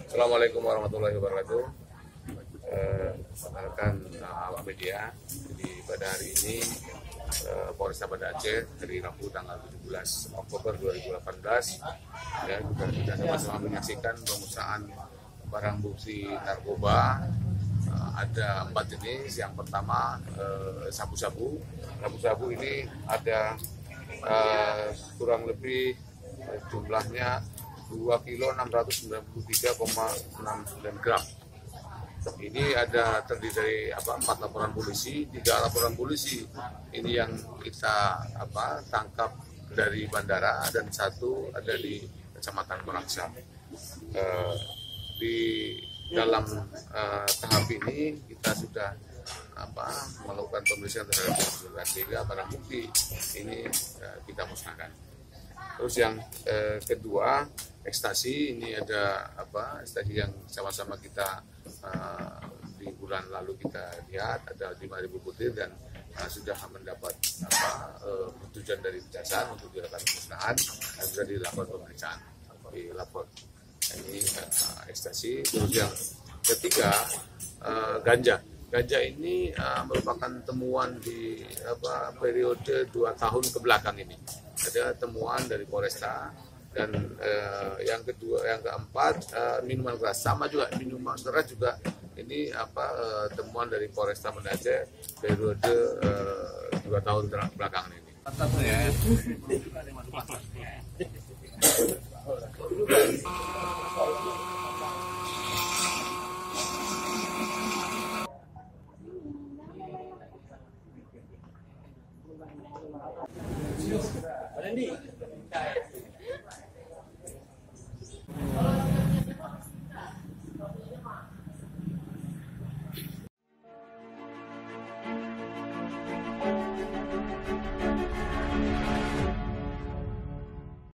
Assalamualaikum warahmatullahi wabarakatuh. Rekan awak media, jadi pada hari ini Polresta Banda Aceh dari Rabu tanggal 17 Oktober 2018 ya, kita sama-sama menyaksikan pemusnahan barang bukti narkoba. Ada 4 jenis. Yang pertama sabu-sabu. Sabu-sabu ini ada kurang lebih jumlahnya 2,693,69 gram. Ini ada terdiri dari 4 laporan polisi, 3 laporan polisi ini yang kita tangkap dari bandara dan 1 ada di Kecamatan Meraksa. Di dalam tahap ini kita sudah melakukan pemeriksaan terhadap 3 barang bukti ini kita musnahkan. Terus yang kedua, ekstasi. Ini ada ekstasi yang sama-sama kita di bulan lalu kita lihat ada 5.000 butir dan sudah mendapat persetujuan dari Kejaksaan untuk dilakukan pemusnahan dan sudah dilakukan pemeriksaan di lapor. Ini ekstasi. Terus yang ketiga, ganja. Ganja ini merupakan temuan di periode 2 tahun ke belakang ini. Ada temuan dari Polresta dan yang keempat minuman keras, sama juga minuman keras juga ini temuan dari Polresta Banda Aceh periode 2 tahun belakangan ini. Randy.